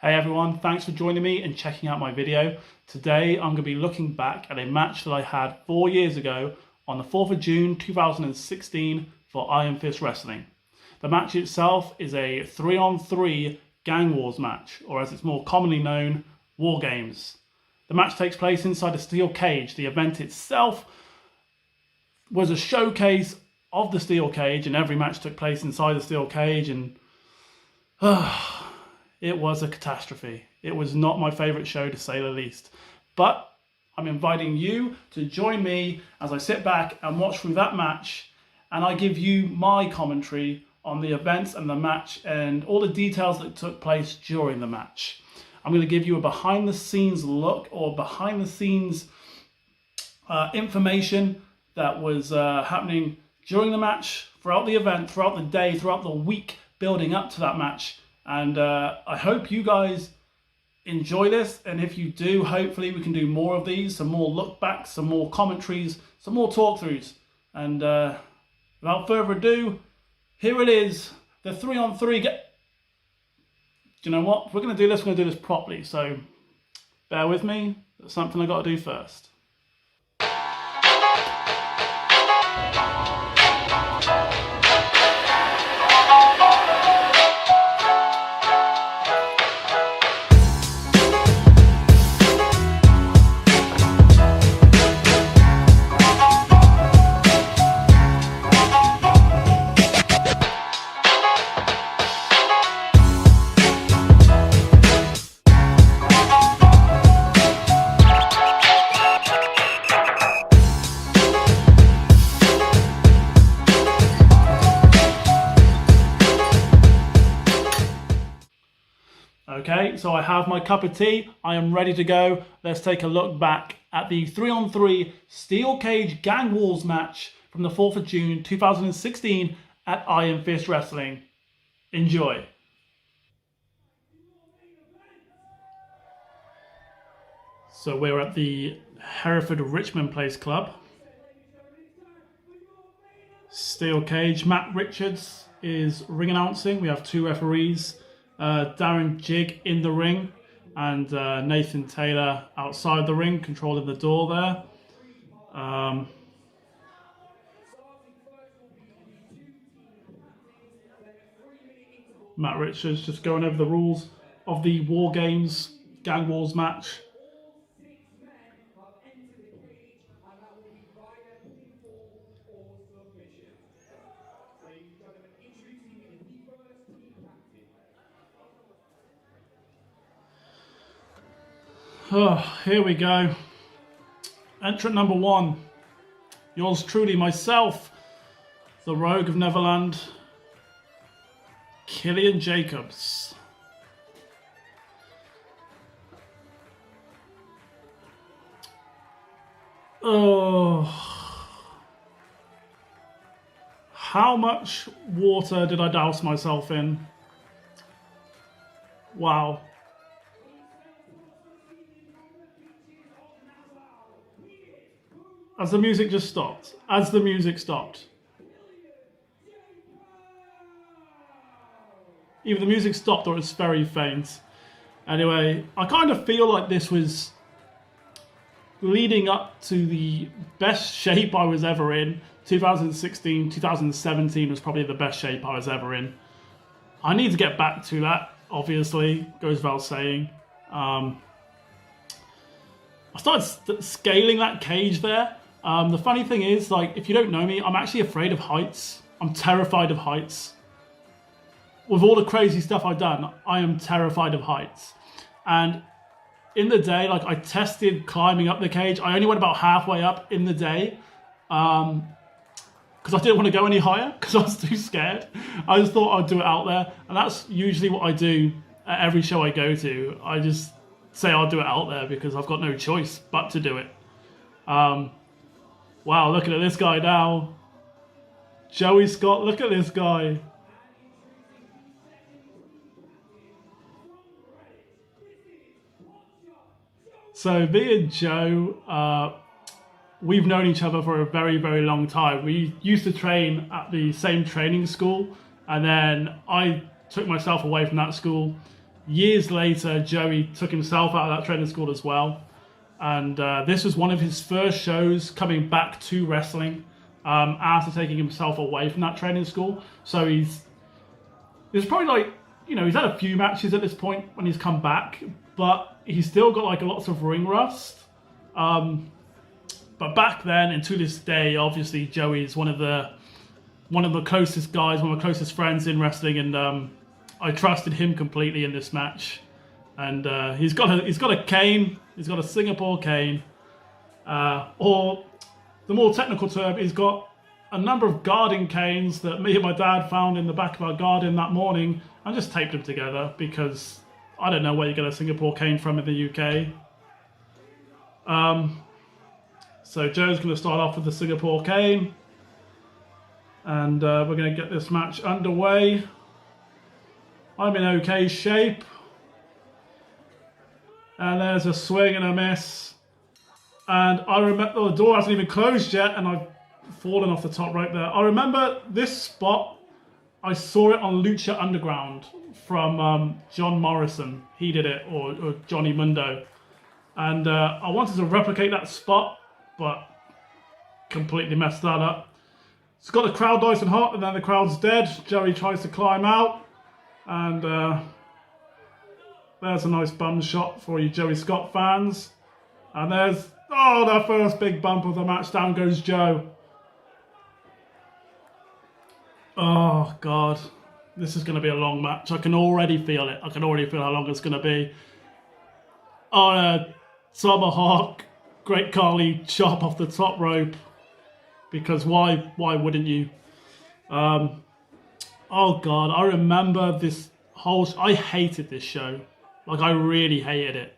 Hey everyone, thanks for joining me and checking out my video. Today I'm going to be looking back at a match that I had 4 years ago on the 4th of June 2016 for Ironfist Wrestling. The match itself is a 3-on-3 Gang Wars match, or as it's more commonly known, War Games. The match takes place inside a steel cage. The event itself was a showcase of the steel cage, and every match took place inside the steel cage, and it was a catastrophe. It was not my favourite show, to say the least. But I'm inviting you to join me as I sit back and watch through that match, and I give you my commentary on the events and the match and all the details that took place during the match. I'm going to give you a behind the scenes look, or behind the scenes information that was happening during the match, throughout the event, throughout the day, throughout the week building up to that match. And I hope you guys enjoy this, and if you do, hopefully we can do more of these, some more look backs, some more commentaries, some more talk throughs. And without further ado, here it is, the 3-on-3. Do you know what? If we're going to do this, we're going to do this properly. So bear with me. There's something I got to do first. Okay, so I have my cup of tea. I am ready to go. Let's take a look back at the 3-on-3 Steel Cage Gang Wars match from the 4th of June 2016 at Ironfist Wrestling. Enjoy. So we're at the Hereford Richmond Place Club. Steel Cage. Matt Richards is ring announcing. We have two referees. Darren Jigg in the ring, and Nathan Taylor outside the ring controlling the door there. Matt Richards just going over the rules of the War Games Gang Wars match. Oh, here we go. Entrant number 1. Yours truly, myself, the Rogue of Neverland, Killian Jacobs. Oh. How much water did I douse myself in? Wow. As the music just stopped. As the music stopped. Either the music stopped or it's very faint. Anyway, I kind of feel like this was leading up to the best shape I was ever in. 2016, 2017 was probably the best shape I was ever in. I need to get back to that, obviously. Goes without saying. I started scaling that cage there. The funny thing is, like, if you don't know me, I'm actually afraid of heights. I'm terrified of heights. With all the crazy stuff I've done, I am terrified of heights. And in the day, like, I tested climbing up the cage. I only went about halfway up in the day because I didn't want to go any higher because I was too scared. I just thought I'd do it out there. And that's usually what I do at every show I go to. I just say I'll do it out there because I've got no choice but to do it. Wow, looking at this guy now. Joey Scott, look at this guy. So me and Joe, we've known each other for a very, very long time. We used to train at the same training school, and then I took myself away from that school Years later, Joey took himself out of that training school as well. And this was one of his first shows coming back to wrestling after taking himself away from that training school. So he's probably like, you know, he's had a few matches at this point when he's come back, but he's still got like lots of ring rust. But back then and to this day, obviously Joey's one of the closest guys, one of my closest friends in wrestling, and I trusted him completely in this match. And he's got a cane, he's got a Singapore cane, or the more technical term, he's got a number of garden canes that me and my dad found in the back of our garden that morning and just taped them together because I don't know where you get a Singapore cane from in the UK. So Joe's going to start off with the Singapore cane, and we're going to get this match underway. I'm in okay shape. And there's a swing and a miss. And I remember the door hasn't even closed yet, and I've fallen off the top right there. I remember this spot. I saw it on Lucha Underground from John Morrison. He did it, or Johnny Mundo. And I wanted to replicate that spot, but completely messed that up. It's got the crowd nice and hot, and then the crowd's dead. Joey tries to climb out, and there's a nice bum shot for you Joey Scott fans. And there's, oh, the first big bump of the match. Down goes Joe. Oh, God. This is going to be a long match. I can already feel it. I can already feel how long it's going to be. On a tomahawk, Great Khali chop off the top rope. Because why wouldn't you? Oh, God. I remember this whole... I hated this show. Like, I really hated it.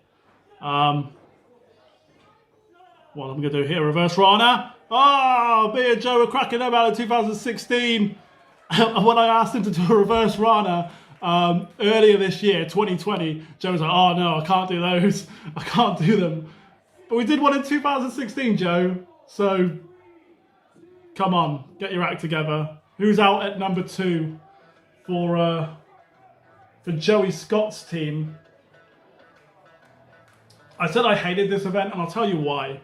What I'm going to do here, reverse Rana. Oh, me and Joe were cracking them out in 2016. When I asked him to do a reverse Rana earlier this year, 2020, Joe was like, oh no, I can't do those. I can't do them. But we did one in 2016, Joe. So, come on, get your act together. Who's out at number 2 for Joey Scott's team? I said I hated this event, and I'll tell you why.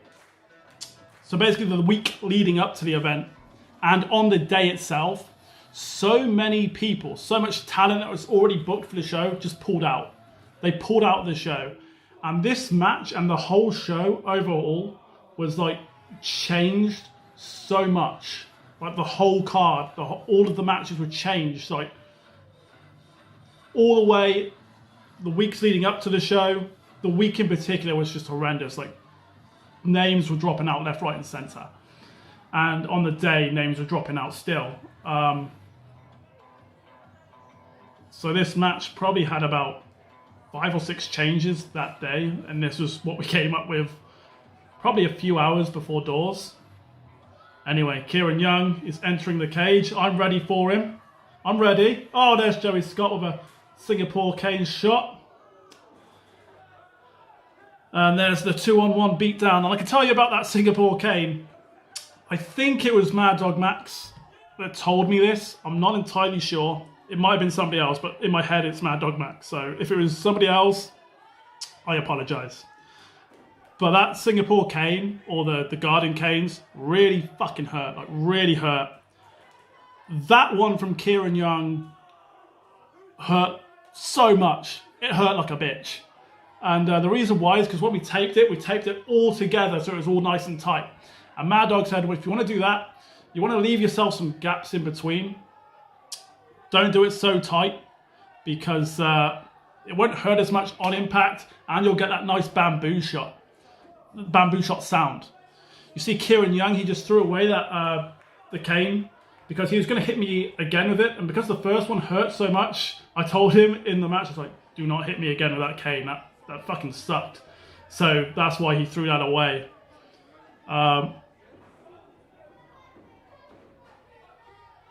So basically the week leading up to the event and on the day itself, so many people, so much talent that was already booked for the show just pulled out. They pulled out of the show. And this match and the whole show overall was like changed so much. Like the whole card, all of the matches were changed. Like all the way, the weeks leading up to the show, the week in particular was just horrendous. Like names were dropping out left, right, and center. And on the day, names were dropping out still. So this match probably had about 5 or 6 changes that day, and this was what we came up with probably a few hours before doors. Anyway, Kieran Young is entering the cage. I'm ready for him. I'm ready. Oh, there's Joey Scott with a Singapore cane shot. And there's the 2-on-1 beatdown. And I can tell you about that Singapore cane. I think it was Mad Dog Max that told me this. I'm not entirely sure. It might have been somebody else, but in my head it's Mad Dog Max. So if it was somebody else, I apologise. But that Singapore cane, or the garden canes, really fucking hurt. Like, really hurt. That one from Kieran Young hurt so much. It hurt like a bitch. And the reason why is because when we taped it all together so it was all nice and tight. And Mad Dog said, well, if you want to do that, you want to leave yourself some gaps in between. Don't do it so tight because it won't hurt as much on impact and you'll get that nice bamboo shot sound. You see Kieran Young, he just threw away that the cane because he was going to hit me again with it. And because the first one hurt so much, I told him in the match, I was like, do not hit me again with that cane. That fucking sucked. So that's why he threw that away.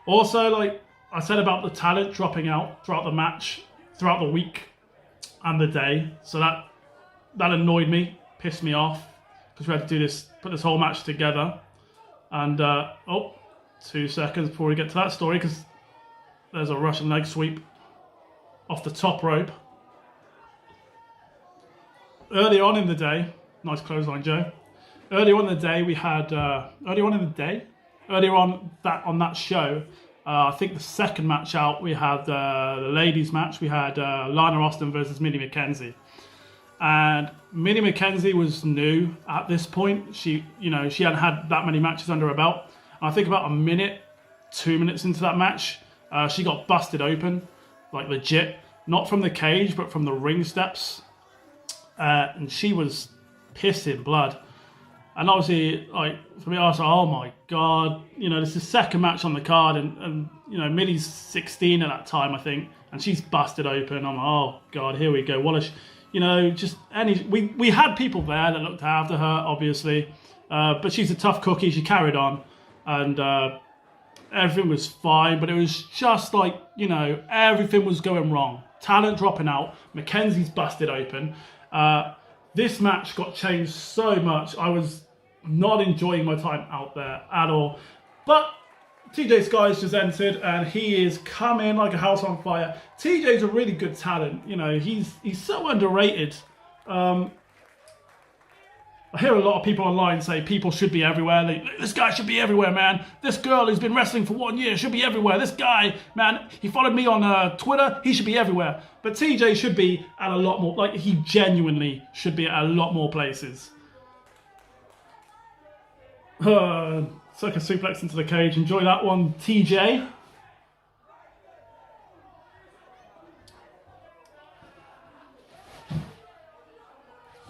Also, like I said about the talent dropping out throughout the match, throughout the week and the day. So that annoyed me, pissed me off because we had to do this, put this whole match together. And 2 seconds before we get to that story because there's a Russian leg sweep off the top rope. earlier on in the day, nice clothesline, Joe. Earlier on in the day, we had earlier on that show. I think the second match out, we had the ladies' match. We had Lana Austin versus Minnie McKenzie, and Minnie McKenzie was new at this point. She hadn't had that many matches under her belt. And I think about 2 minutes into that match, she got busted open, like legit, not from the cage, but from the ring steps, and she was pissing blood. And obviously, like, for me, I was like, oh my God, this is the second match on the card, and Minnie's 16 at that time, I think, and she's busted open. I'm like, oh God, here we go. What a, we had people there that looked after her, obviously, but she's a tough cookie. She carried on, and everything was fine, but it was just like, everything was going wrong. Talent dropping out, Mackenzie's busted open. This match got changed so much. I was not enjoying my time out there at all. But TJ Sky's just entered, and he is coming like a house on fire. TJ's a really good talent. He's so underrated. I hear a lot of people online say people should be everywhere. This guy should be everywhere, man. This girl who's been wrestling for 1 year should be everywhere. This guy, man, he followed me on Twitter. He should be everywhere. But TJ should be at a lot more, he genuinely should be at a lot more places. Circus suplex into the cage. Enjoy that one, TJ.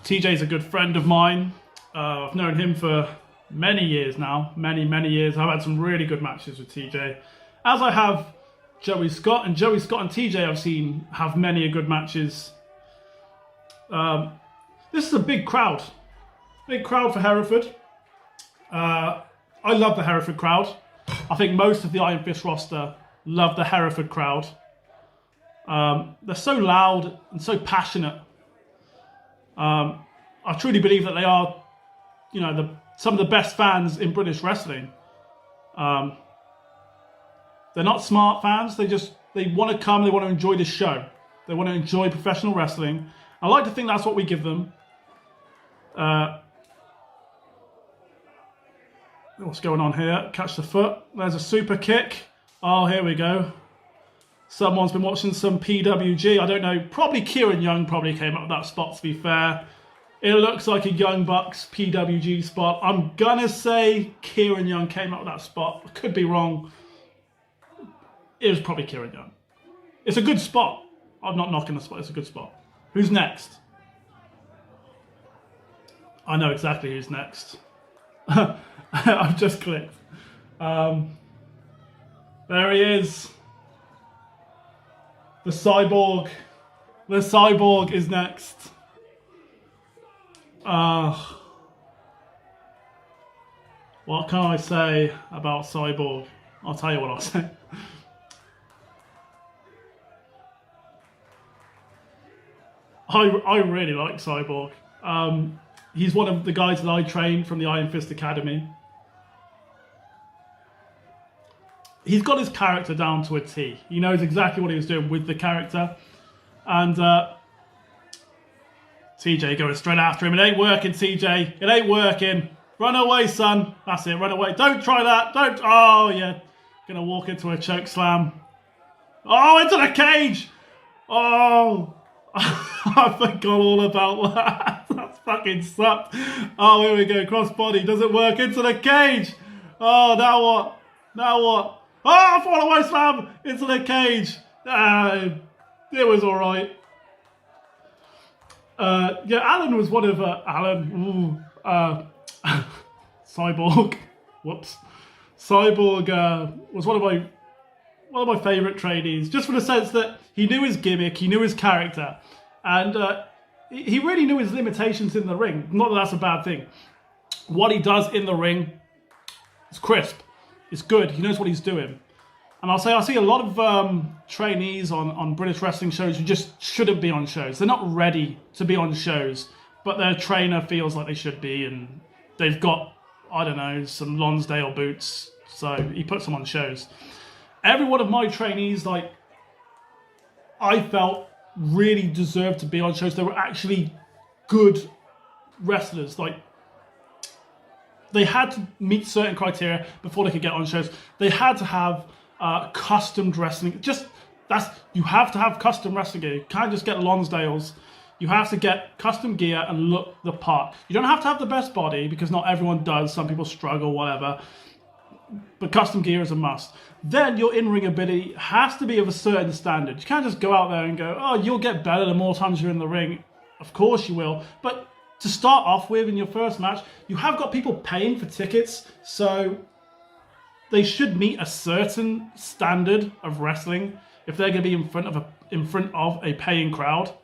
TJ's a good friend of mine. I've known him for many years now. Many years. I've had some really good matches with TJ. As I have Joey Scott. And Joey Scott and TJ I've seen have many good matches. This is a big crowd. Big crowd for Hereford. I love the Hereford crowd. I think most of the Ironfist roster love the Hereford crowd. They're so loud and so passionate. I truly believe that they are, some of the best fans in British wrestling. They're not smart fans. They want to come. They want to enjoy the show. They want to enjoy professional wrestling. I like to think that's what we give them. What's going on here? Catch the foot. There's a super kick. Oh, here we go. Someone's been watching some PWG. I don't know. Probably Kieran Young probably came up with that spot, to be fair. It looks like a Young Bucks PWG spot. I'm going to say Kieran Young came up with that spot. I could be wrong. It was probably Kieran Young. It's a good spot. I'm not knocking the spot. It's a good spot. Who's next? I know exactly who's next. I've just clicked. There he is. The Cyborg. The Cyborg is next. What can I say about Cyborg? I'll tell you what I'll say. I really like Cyborg. He's one of the guys that I trained from the Ironfist Academy. He's got his character down to a T. He knows exactly what he was doing with the character. And TJ going straight after him. It ain't working, TJ. It ain't working. Run away, son. That's it, run away. Don't try that. Don't. Oh, yeah. Gonna walk into a choke slam. Oh, into the cage. Oh. I forgot all about that. That fucking sucked. Oh, here we go. Cross body. Doesn't work. Into the cage. Oh, now what? Now what? Oh, fall away slam. Into the cage. It was all right. Yeah, Alan was one of Cyborg. Whoops. Cyborg was one of my favourite trainees, just for the sense that he knew his gimmick, he knew his character, and he really knew his limitations in the ring. Not that that's a bad thing. What he does in the ring is crisp. It's good. He knows what he's doing. And I see a lot of trainees on British wrestling shows who just shouldn't be on shows. They're not ready to be on shows, but their trainer feels like they should be, and they've got, I don't know, some Lonsdale boots, so he puts them on shows. Every one of my trainees, I felt really deserved to be on shows. They were actually good wrestlers. Like, they had to meet certain criteria before they could get on shows. They had to have custom wrestling. You have to have custom wrestling gear. You can't just get Lonsdale's. You have to get custom gear and look the part. You don't have to have the best body, because not everyone does. Some people struggle, whatever. But custom gear is a must. Then your in-ring ability has to be of a certain standard. You can't just go out there and go, oh, you'll get better the more times you're in the ring. Of course you will. But to start off with, in your first match, you have got people paying for tickets, so they should meet a certain standard of wrestling if they're going to be in front of a paying crowd.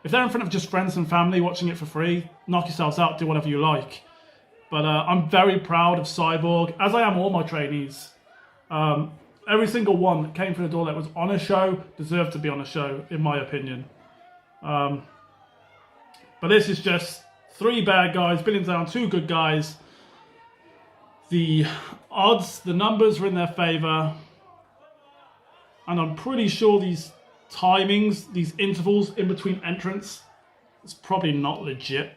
If they're in front of just friends and family watching it for free, knock yourselves out, do whatever you like. But I'm very proud of Cyborg, as I am all my trainees. Every single one that came through the door that was on a show deserved to be on a show, in my opinion. But this is just 3 bad guys beating down 2 good guys. The odds, the numbers are in their favour. And I'm pretty sure these timings, these intervals in between entrants, it's probably not legit.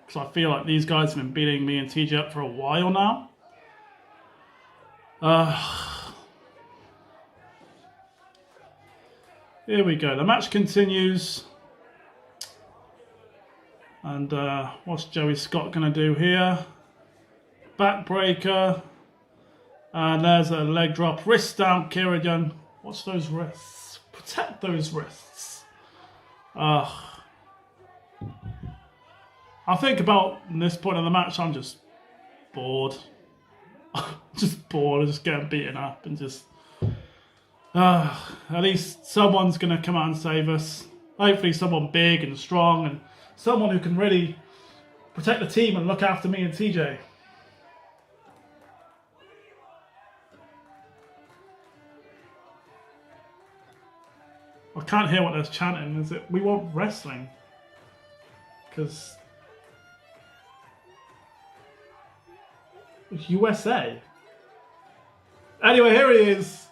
Because I feel like these guys have been beating me and TJ up for a while now. Here we go. The match continues. And what's Joey Scott going to do here? Backbreaker. And there's a leg drop. Wrist down, Kieran Young. Watch those wrists. Protect those wrists. I think about this point in the match, I'm just bored. Just bored of just getting beaten up and just... at least someone's going to come out and save us. Hopefully someone big and strong and someone who can really protect the team and look after me and TJ. I can't hear what they're chanting. Is it, we want wrestling? Because... USA. Anyway, here he is.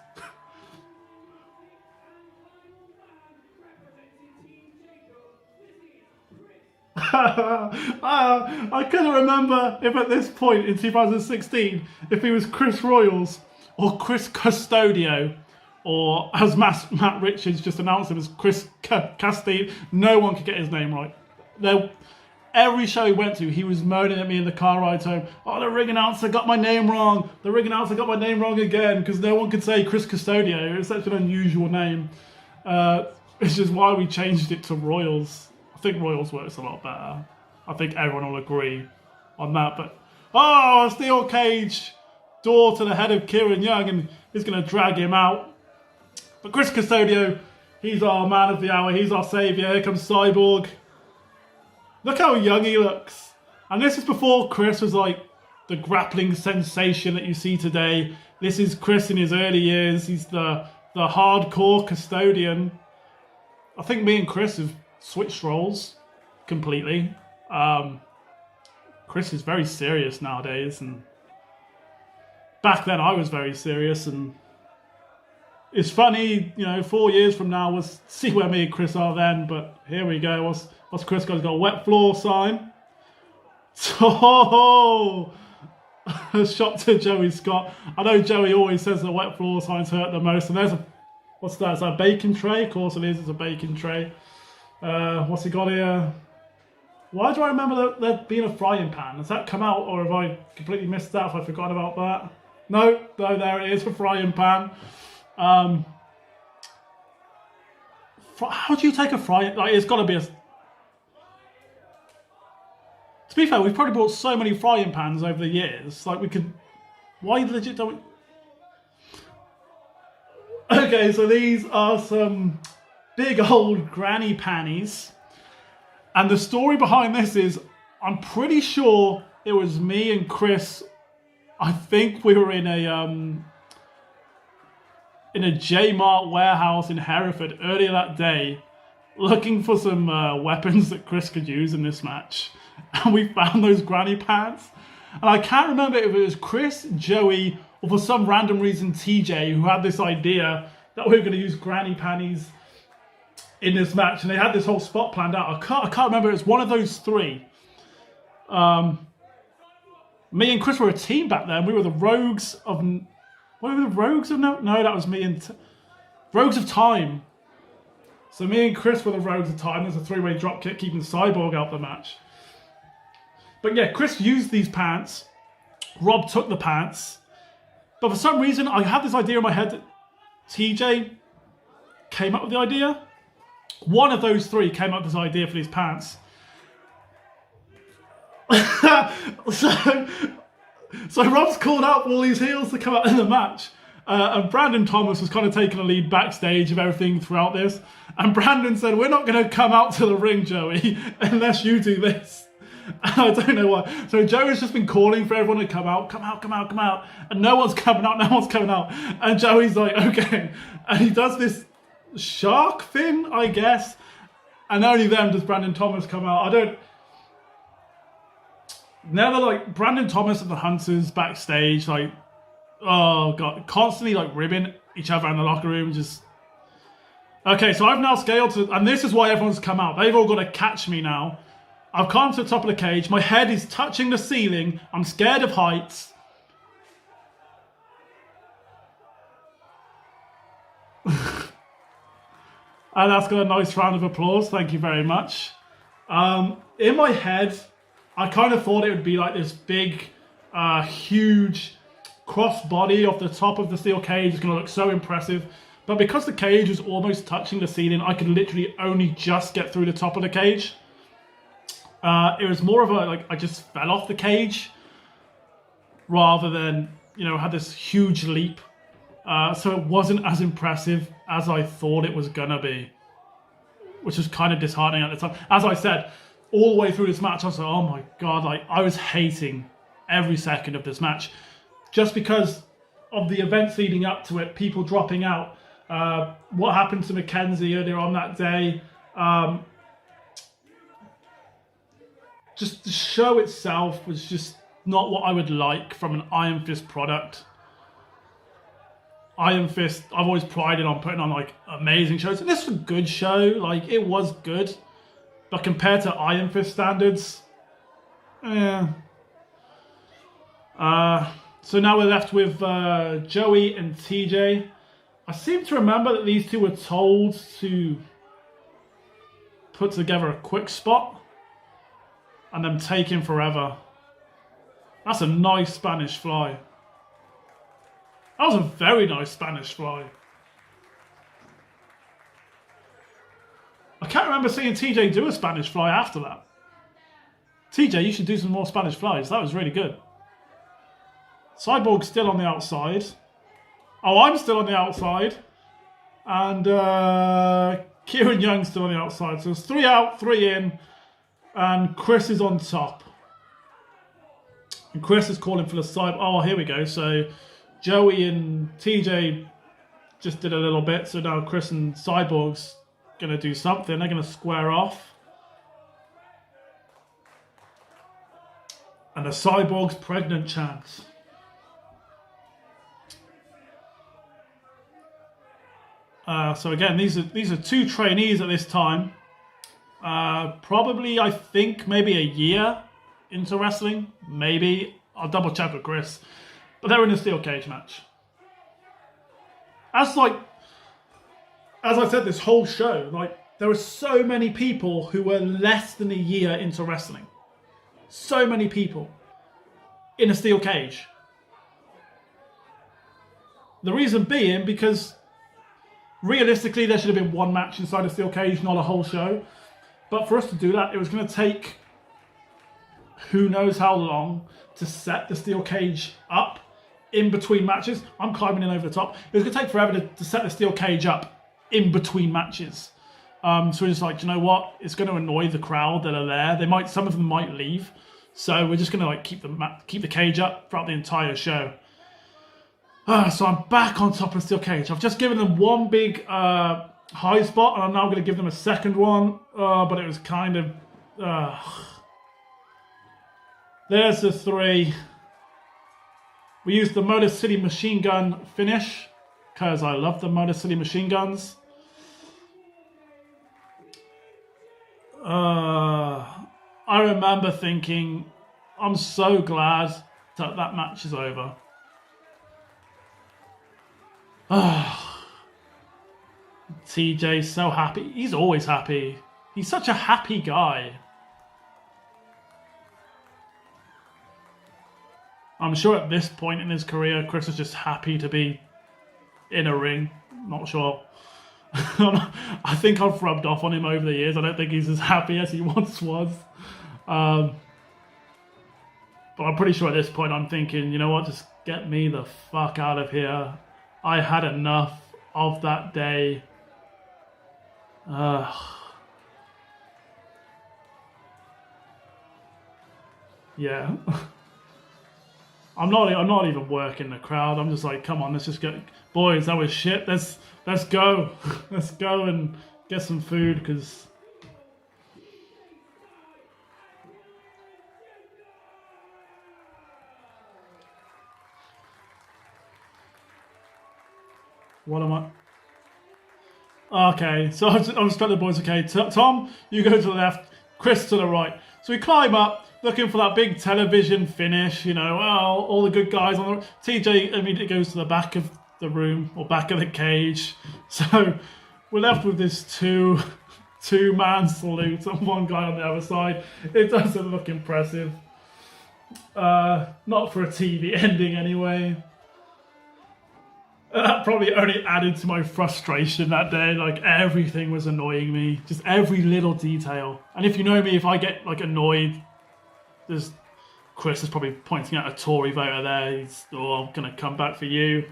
I couldn't remember if at this point in 2016 if he was Chris Royals or Chris Custodio, or as Matt Richards just announced him as Chris Castine. No one could get his name right. Every show he went to, he was moaning at me in the car ride home. Oh, the ring announcer got my name wrong. The ring announcer got my name wrong again, because no one could say Chris Custodio. It's such an unusual name. Which is why we changed it to Royals. I think Royals works a lot better. I think everyone will agree on that. But, oh, a steel cage door to the head of Kieran Young, and he's going to drag him out. But Chris Custodio, he's our man of the hour. He's our saviour. Here comes Cyborg. Look how young he looks. And this is before Chris was like the grappling sensation that you see today. This is Chris in his early years. He's the hardcore custodian. I think me and Chris have switched roles completely. Chris is very serious nowadays, and back then I was very serious. And it's funny, you know, 4 years from now we'll see where me and Chris are then. But here we go. What's Chris got? He's got a wet floor sign. Oh! A shot to Joey Scott. I know Joey always says the wet floor signs hurt the most. And there's what's that? Is that a baking tray? Of course it is. It's a baking tray. What's he got here? Why do I remember there being a frying pan? Has that come out, or have I completely missed that? Have I forgotten about that? No, there it is, a frying pan. How do you take a frying? Like, it's got to be a... To be fair, we've probably bought so many frying pans over the years. Like, we could... Why legit don't we... Okay, so these are some big old granny pannies. And the story behind this is, I'm pretty sure it was me and Chris. I think we were in a J-Mart warehouse in Hereford earlier that day, looking for some weapons that Chris could use in this match. And we found those granny pants. And I can't remember if it was Chris, Joey, or for some random reason TJ, who had this idea that we were going to use granny panties in this match, and they had this whole spot planned out. I can't remember. It was one of those three. Me and Chris were a team back then. We were the Rogues of... What were the Rogues of... No, that was me and... Rogues of Time. So me and Chris were the Rogues of Time. There's a three-way dropkick keeping Cyborg out the match. But yeah, Chris used these pants. Rob took the pants. But for some reason, I had this idea in my head that TJ came up with the idea. One of those three came up with this idea for these pants. So Rob's called out for all these heels to come out in the match. And Brandon Thomas was kind of taking a lead backstage of everything throughout this. And Brandon said, we're not going to come out to the ring, Joey, unless you do this. And I don't know why. So Joey's just been calling for everyone to come out. Come out, come out, come out. And no one's coming out, no one's coming out. And Joey's like, okay. And he does this shark thing, I guess. And only then does Brandon Thomas come out. Now they're like Brandon Thomas and the Hunters backstage, like, oh god, constantly like ribbing each other in the locker room. Just okay, so I've now scaled to, and this is why everyone's come out. They've all got to catch me now. I've come to the top of the cage. My head is touching the ceiling. I'm scared of heights. And that's got a nice round of applause. Thank you very much. In my head, I kind of thought it would be like this big, huge cross body off the top of the steel cage. It's going to look so impressive. But because the cage was almost touching the ceiling, I could literally only just get through the top of the cage. It was more of a, like, I just fell off the cage rather than, you know, had this huge leap. So it wasn't as impressive as I thought it was going to be, which was kind of disheartening at the time. As I said, all the way through this match, I was like, oh my god, like, I was hating every second of this match just because of the events leading up to it, people dropping out, what happened to Mackenzie earlier on that day. Just the show itself was just not what I would like from an Iron Fist product. Iron Fist, I've always prided on putting on like amazing shows, and this was a good show. Like, it was good. But compared to Iron Fist standards, yeah. So now we're left with Joey and TJ. I seem to remember that these two were told to put together a quick spot and then take him forever. That's a nice Spanish fly. That was a very nice Spanish fly. I can't remember seeing TJ do a Spanish fly after that. TJ, you should do some more Spanish flies. That was really good. Cyborg's still on the outside. Oh, I'm still on the outside. And Kieran Young's still on the outside. So it's 3 out, 3 in. And Chris is on top. And Chris is calling for the side. Oh, here we go. So Joey and TJ just did a little bit. So now Chris and Cyborg's going to do something. They're going to square off. And the Cyborg's pregnant chance. So again, these are two trainees at this time. Probably, I think, maybe a year into wrestling. Maybe. I'll double check with Chris. But they're in a steel cage match. As I said, this whole show, like, there were so many people who were less than a year into wrestling. So many people in a steel cage. The reason being because realistically there should have been one match inside a steel cage, not a whole show. But for us to do that, it was going to take who knows how long to set the steel cage up in between matches. I'm climbing in over the top. It was going to take forever to set the steel cage up in between matches. So we're just like, do you know what? It's going to annoy the crowd that are there. Some of them might leave. So we're just going to like keep the cage up throughout the entire show. So I'm back on top of the steel cage. I've just given them one big high spot, and I'm now going to give them a second one. But it was kind of... There's the 3. We used the Motor City machine gun finish because I love the Motor City machine guns. I remember thinking, I'm so glad that that match is over. TJ's so happy. He's always happy. He's such a happy guy. I'm sure at this point in his career, Chris is just happy to be in a ring. Not sure. I think I've rubbed off on him over the years. I don't think he's as happy as he once was. But I'm pretty sure at this point I'm thinking, you know what, just get me the fuck out of here. I had enough of that day. Yeah. I'm not even working the crowd. I'm just like, come on, let's just get, boys, that was shit. Let's go. Let's go and get some food, because what am I? Okay, so I was telling the boys, okay, Tom, you go to the left, Chris to the right. So we climb up, looking for that big television finish, you know, all the good guys on the... TJ immediately goes to the back of the room, or back of the cage. So we're left with this two-man salute and one guy on the other side. It doesn't look impressive. Not for a TV ending anyway. That probably only added to my frustration that day. Like, everything was annoying me. Just every little detail. And if you know me, if I get, like, annoyed, there's... Chris is probably pointing at a Tory voter there. He's, oh, I'm going to come back for you.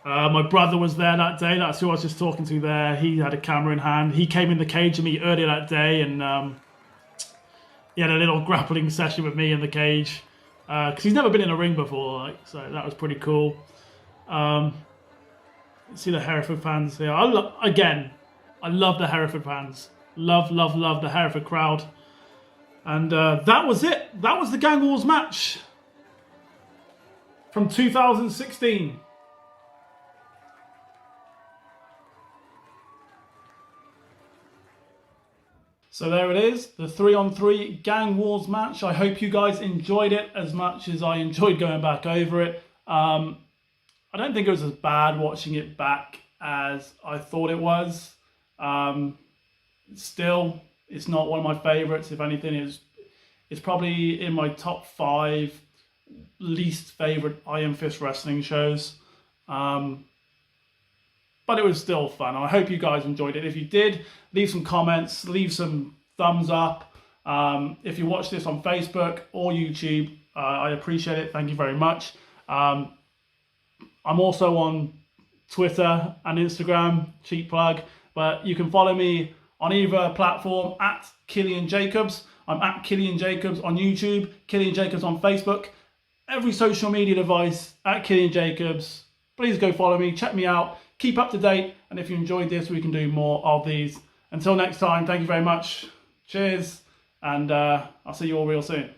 My brother was there that day. That's who I was just talking to there. He had a camera in hand. He came in the cage with me earlier that day, and he had a little grappling session with me in the cage. Because he's never been in a ring before, like, so that was pretty cool. See the Hereford fans here. I love the Hereford fans. Love the Hereford crowd. And that was it. That was the GangWars match from 2016. So there it is, the 3-on-3 GangWars match. I hope you guys enjoyed it as much as I enjoyed going back over it. I don't think it was as bad watching it back as I thought it was. Still, it's not one of my favourites. If anything, it's probably in my top 5 least favourite Ironfist wrestling shows. But it was still fun. I hope you guys enjoyed it. If you did, leave some comments, leave some thumbs up. If you watch this on Facebook or YouTube, I appreciate it. Thank you very much. I'm also on Twitter and Instagram, cheap plug, but you can follow me on either platform at Killian Jacobs. I'm at Killian Jacobs on YouTube, Killian Jacobs on Facebook, every social media device at Killian Jacobs. Please go follow me, check me out, keep up to date, and if you enjoyed this, we can do more of these. Until next time, thank you very much. Cheers, and I'll see you all real soon.